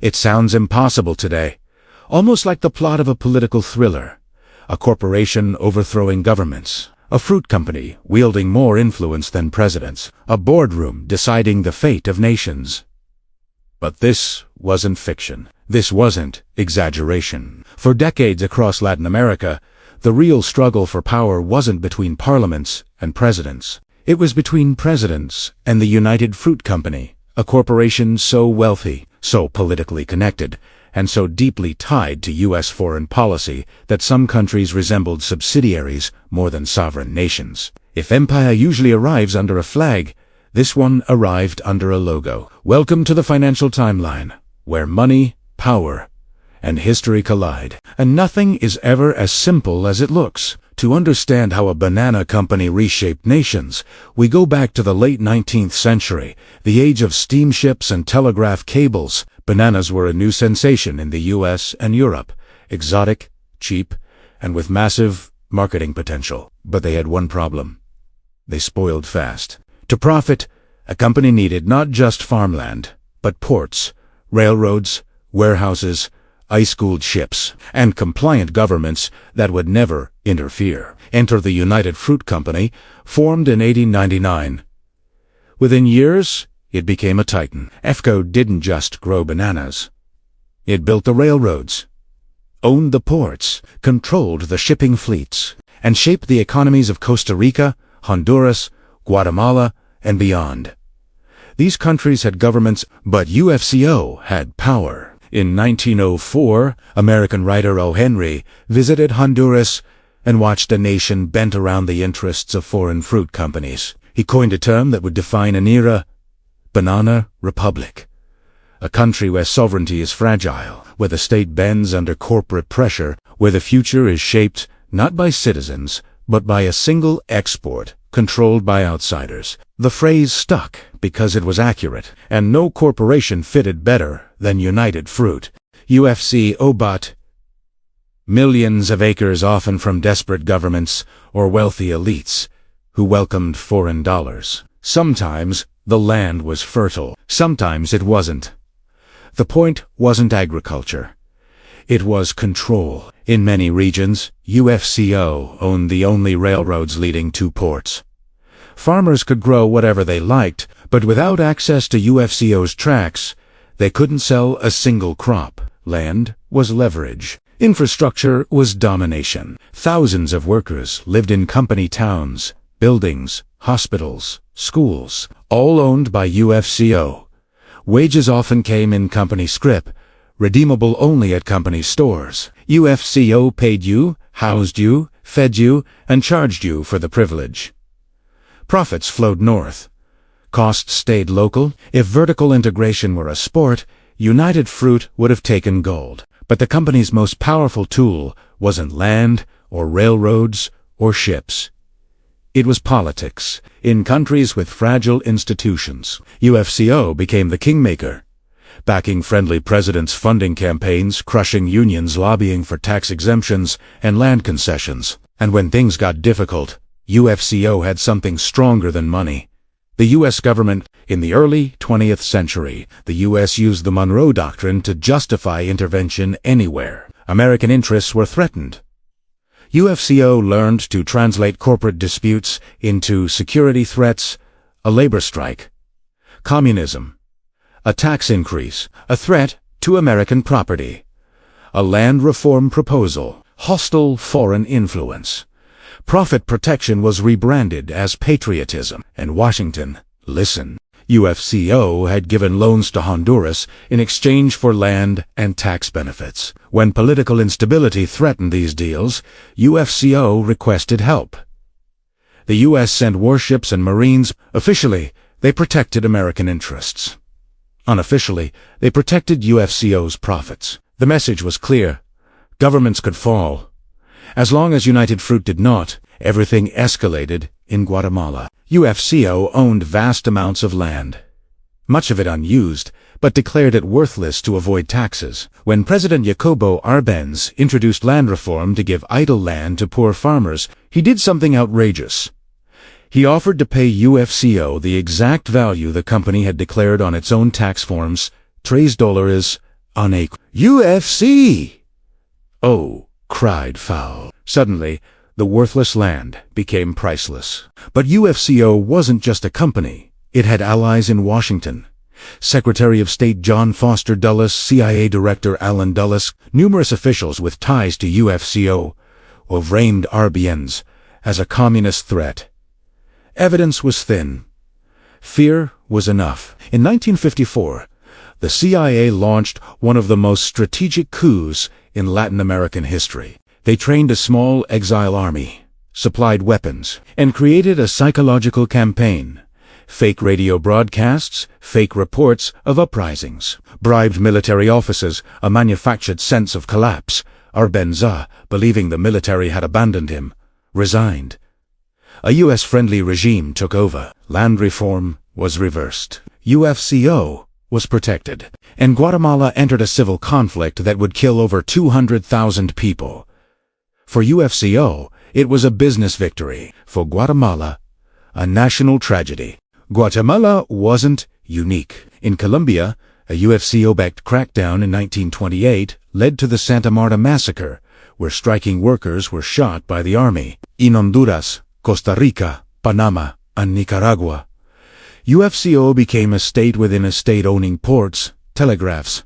It sounds impossible today, almost like the plot of a political thriller. A corporation overthrowing governments, a fruit company wielding more influence than presidents, a boardroom deciding the fate of nations. But this wasn't fiction. This wasn't exaggeration. For decades across Latin America, the real struggle for power wasn't between parliaments and presidents. It was between presidents and the United Fruit Company, a corporation so wealthy, so politically connected, and so deeply tied to U.S. foreign policy that some countries resembled subsidiaries more than sovereign nations. If empire usually arrives under a flag, this one arrived under a logo. Welcome to the financial timeline, where money, power, and history collide. And nothing is ever as simple as it looks. To understand how a banana company reshaped nations, we go back to the late 19th century, the age of steamships and telegraph cables. Bananas were a new sensation in the US and Europe, exotic, cheap, and with massive marketing potential. But they had one problem. They spoiled fast. To profit, a company needed not just farmland, but ports, railroads, warehouses, ice-cooled ships, and compliant governments that would never interfere. Enter the United Fruit Company, formed in 1899. Within years, it became a titan. FCO didn't just grow bananas. It built the railroads, owned the ports, controlled the shipping fleets, and shaped the economies of Costa Rica, Honduras, Guatemala, and beyond. These countries had governments, but UFCO had power. In 1904, American writer O. Henry visited Honduras and watched a nation bent around the interests of foreign fruit companies. He coined a term that would define an era: Banana Republic. A country where sovereignty is fragile, where the state bends under corporate pressure, where the future is shaped not by citizens, but by a single export controlled by outsiders. The phrase stuck because it was accurate, and no corporation fitted better than United Fruit. UFCO bought millions of acres, often from desperate governments or wealthy elites who welcomed foreign dollars. Sometimes the land was fertile, sometimes it wasn't. The point wasn't agriculture. It was control. In many regions, UFCO owned the only railroads leading to ports. Farmers could grow whatever they liked, but without access to UFCO's tracks, they couldn't sell a single crop. Land was leverage. Infrastructure was domination. Thousands of workers lived in company towns, buildings, hospitals, schools, all owned by UFCO. Wages often came in company scrip, redeemable only at company stores. UFCO paid you, housed you, fed you, and charged you for the privilege. Profits flowed north. Costs stayed local. If vertical integration were a sport, United Fruit would have taken gold. But the company's most powerful tool wasn't land, or railroads, or ships. It was politics. In countries with fragile institutions, UFCO became the kingmaker, backing friendly presidents' funding campaigns, crushing unions lobbying for tax exemptions and land concessions. And when things got difficult, UFCO had something stronger than money: the U.S. government. In the early 20th century, the U.S. used the Monroe Doctrine to justify intervention anywhere American interests were threatened. UFCO learned to translate corporate disputes into security threats: a labor strike, communism, a tax increase, a threat to American property, a land reform proposal, hostile foreign influence. Profit protection was rebranded as patriotism. And Washington, listen, UFCO had given loans to Honduras in exchange for land and tax benefits. When political instability threatened these deals, UFCO requested help. The U.S. sent warships and Marines. Officially, they protected American interests. Unofficially, they protected UFCO's profits. The message was clear: governments could fall. As long as United Fruit did not, everything escalated in Guatemala. UFCO owned vast amounts of land, much of it unused, but declared it worthless to avoid taxes. When President Jacobo Arbenz introduced land reform to give idle land to poor farmers, he did something outrageous. He offered to pay UFCO the exact value the company had declared on its own tax forms, $3, on a UFC. Oh, cried Fowl. Suddenly, the worthless land became priceless. But UFCO wasn't just a company. It had allies in Washington. Secretary of State John Foster Dulles, CIA Director Allen Dulles, numerous officials with ties to UFCO, or framed Arbians as a communist threat. Evidence was thin. Fear was enough. In 1954, the CIA launched one of the most strategic coups in Latin American history. They trained a small exile army, supplied weapons, and created a psychological campaign. Fake radio broadcasts, fake reports of uprisings, bribed military officers, a manufactured sense of collapse. Arbenza, believing the military had abandoned him, resigned. A US-friendly regime took over. Land reform was reversed. UFCO was protected, and Guatemala entered a civil conflict that would kill over 200,000 people. For UFCO, it was a business victory. For Guatemala, a national tragedy. Guatemala wasn't unique. In Colombia, a UFCO-backed crackdown in 1928 led to the Santa Marta massacre, where striking workers were shot by the army. In Honduras, Costa Rica, Panama, and Nicaragua, UFCO became a state within a state owning ports, telegraphs,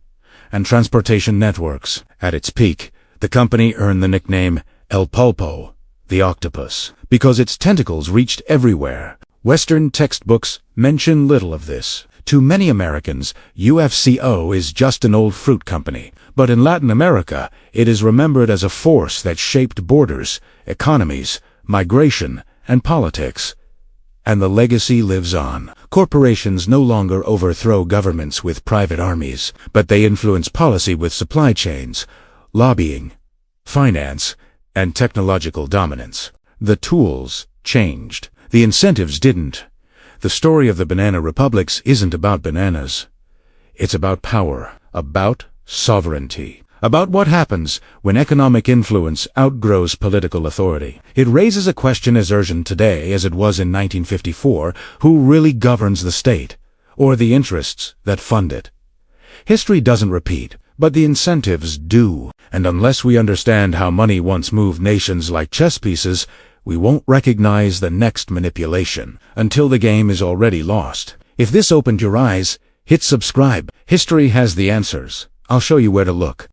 and transportation networks. At its peak, the company earned the nickname El Pulpo, the octopus, because its tentacles reached everywhere. Western textbooks mention little of this. To many Americans, UFCO is just an old fruit company, but in Latin America, it is remembered as a force that shaped borders, economies, migration, and politics. And the legacy lives on. Corporations no longer overthrow governments with private armies, but they influence policy with supply chains, lobbying, finance, and technological dominance. The tools changed. The incentives didn't. The story of the banana republics isn't about bananas. It's about power, about sovereignty, about what happens when economic influence outgrows political authority. It raises a question as urgent today as it was in 1954, who really governs the state, or the interests that fund it? History doesn't repeat, but the incentives do, and unless we understand how money once moved nations like chess pieces, we won't recognize the next manipulation until the game is already lost. If this opened your eyes, hit subscribe. History has the answers. I'll show you where to look.